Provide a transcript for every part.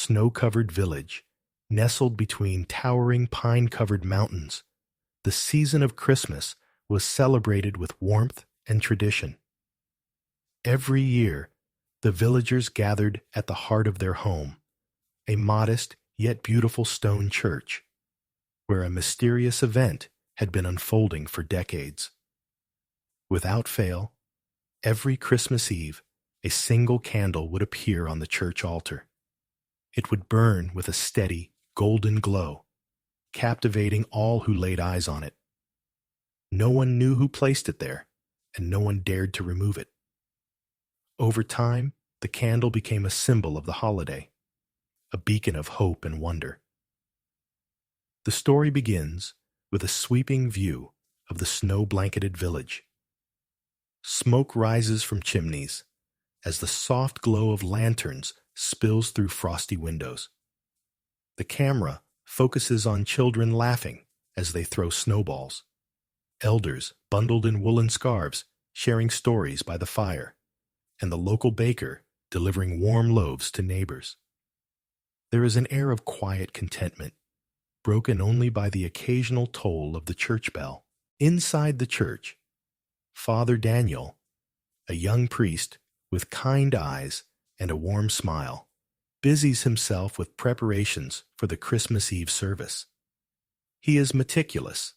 snow-covered village, nestled between towering pine-covered mountains, the season of Christmas was celebrated with warmth and tradition. Every year, the villagers gathered at the heart of their home, a modest yet beautiful stone church, where a mysterious event had been unfolding for decades. Without fail, every Christmas Eve, a single candle would appear on the church altar. It would burn with a steady, golden glow, captivating all who laid eyes on it. No one knew who placed it there, and no one dared to remove it. Over time, the candle became a symbol of the holiday, a beacon of hope and wonder. The story begins with a sweeping view of the snow-blanketed village. Smoke rises from chimneys as the soft glow of lanterns spills through frosty windows. The camera focuses on children laughing as they throw snowballs, elders bundled in woolen scarves sharing stories by the fire, and the local baker delivering warm loaves to neighbors. There is an air of quiet contentment, broken only by the occasional toll of the church bell. Inside the church, Father Daniel, a young priest with kind eyes and a warm smile, busies himself with preparations for the Christmas Eve service. He is meticulous,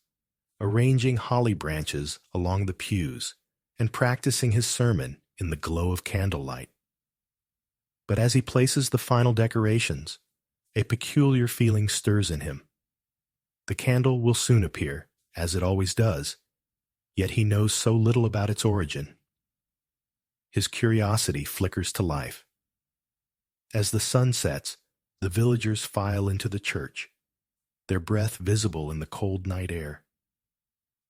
arranging holly branches along the pews and practicing his sermon in the glow of candlelight. But as he places the final decorations, a peculiar feeling stirs in him. The candle will soon appear, as it always does, yet he knows so little about its origin. His curiosity flickers to life. As the sun sets, the villagers file into the church, their breath visible in the cold night air.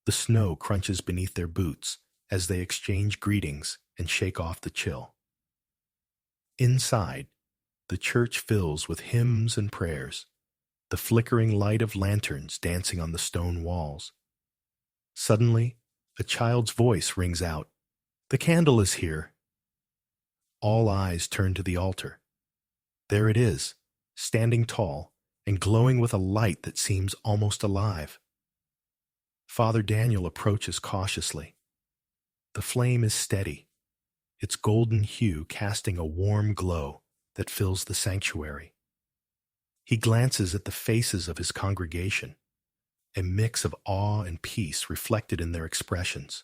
The snow crunches beneath their boots as they exchange greetings and shake off the chill. Inside, the church fills with hymns and prayers, the flickering light of lanterns dancing on the stone walls. Suddenly, a child's voice rings out, "The candle is here." All eyes turn to the altar. There it is, standing tall and glowing with a light that seems almost alive. Father Daniel approaches cautiously. The flame is steady, its golden hue casting a warm glow that fills the sanctuary. He glances at the faces of his congregation, a mix of awe and peace reflected in their expressions.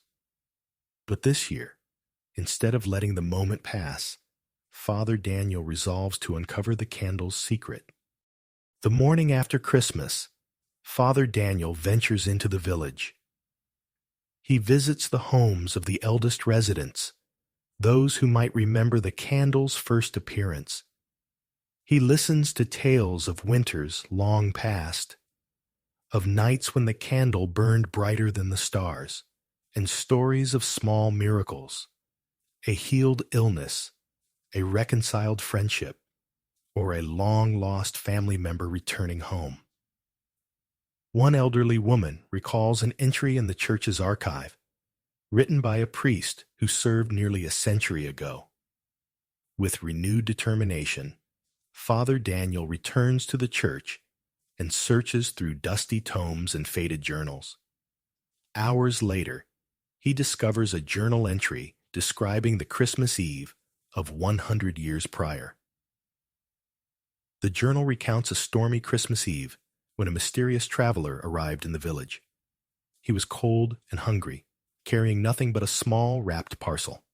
But this year, instead of letting the moment pass, Father Daniel resolves to uncover the candle's secret. The morning after Christmas, Father Daniel ventures into the village. He visits the homes of the eldest residents, those who might remember the candle's first appearance. He listens to tales of winters long past, of nights when the candle burned brighter than the stars, and stories of small miracles, a healed illness, a reconciled friendship, or a long-lost family member returning home. One elderly woman recalls an entry in the church's archive, written by a priest who served nearly a century ago. With renewed determination, Father Daniel returns to the church and searches through dusty tomes and faded journals. Hours later, he discovers a journal entry describing the Christmas Eve of 100 years prior. The journal recounts a stormy Christmas Eve when a mysterious traveler arrived in the village. He was cold and hungry, carrying nothing but a small wrapped parcel.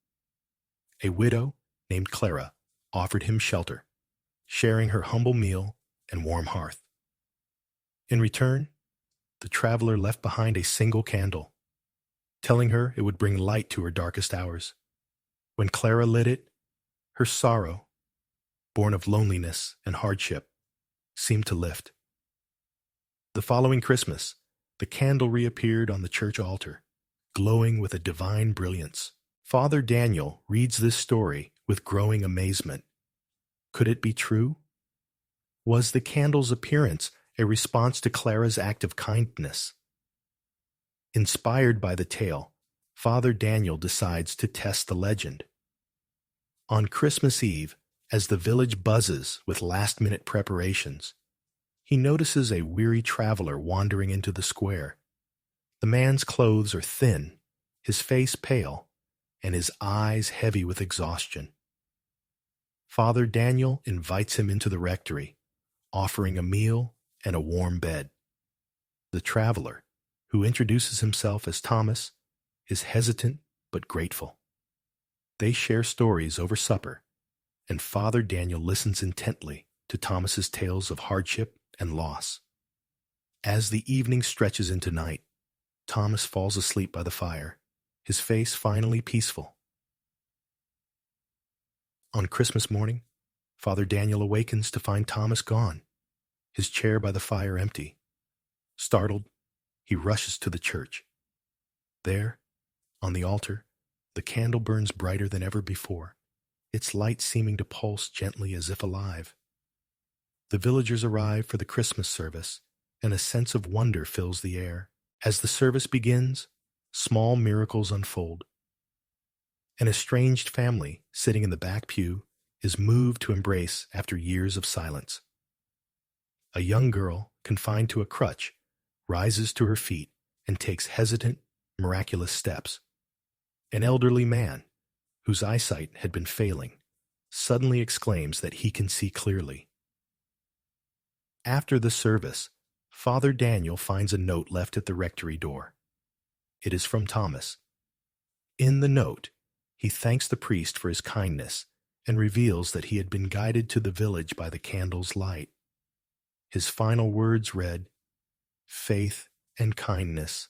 A widow named Clara offered him shelter, sharing her humble meal and warm hearth. In return, the traveler left behind a single candle, telling her it would bring light to her darkest hours. When Clara lit it, her sorrow, born of loneliness and hardship, seemed to lift. The following Christmas, the candle reappeared on the church altar, glowing with a divine brilliance. Father Daniel reads this story with growing amazement. Could it be true? Was the candle's appearance a response to Clara's act of kindness? Inspired by the tale, Father Daniel decides to test the legend. On Christmas Eve, As the village buzzes with last-minute preparations, he notices a weary traveler wandering into the square. The man's clothes are thin, his face pale, and his eyes heavy with exhaustion. Father Daniel invites him into the rectory, offering a meal and a warm bed. The traveler, who introduces himself as Thomas, is hesitant but grateful. They share stories over supper, and Father Daniel listens intently to Thomas's tales of hardship and loss. As the evening stretches into night, Thomas falls asleep by the fire, his face finally peaceful. On Christmas morning, Father Daniel awakens to find Thomas gone, his chair by the fire empty. Startled, he rushes to the church. There, on the altar, the candle burns brighter than ever before, its light seeming to pulse gently as if alive. The villagers arrive for the Christmas service, and a sense of wonder fills the air. As the service begins, small miracles unfold. An estranged family sitting in the back pew is moved to embrace after years of silence. A young girl, confined to a crutch, rises to her feet and takes hesitant, miraculous steps. An elderly man, whose eyesight had been failing, suddenly exclaims that he can see clearly. After the service, Father Daniel finds a note left at the rectory door. It is from Thomas. In the note, he thanks the priest for his kindness and reveals that he had been guided to the village by the candle's light. His final words read, "Faith and kindness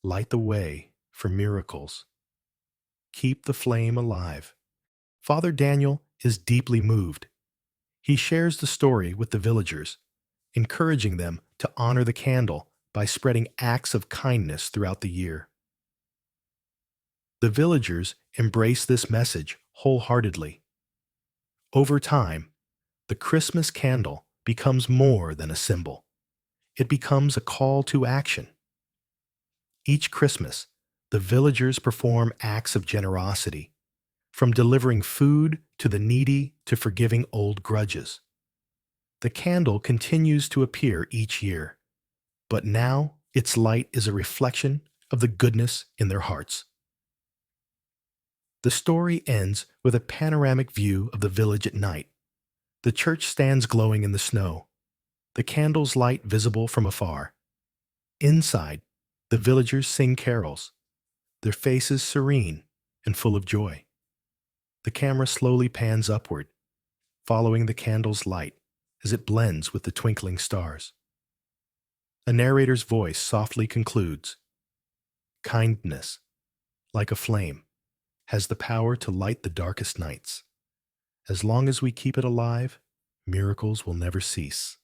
light the way for miracles. Keep the flame alive." Father Daniel is deeply moved. He shares the story with the villagers, encouraging them to honor the candle by spreading acts of kindness throughout the year. The villagers embrace this message wholeheartedly. Over time, the Christmas candle becomes more than a symbol. It becomes a call to action. Each Christmas, the villagers perform acts of generosity, from delivering food to the needy to forgiving old grudges. The candle continues to appear each year, but now its light is a reflection of the goodness in their hearts. The story ends with a panoramic view of the village at night. The church stands glowing in the snow, the candle's light visible from afar. Inside, the villagers sing carols, their faces serene and full of joy. The camera slowly pans upward, following the candle's light as it blends with the twinkling stars. A narrator's voice softly concludes, "Kindness, like a flame, has the power to light the darkest nights. As long as we keep it alive, miracles will never cease."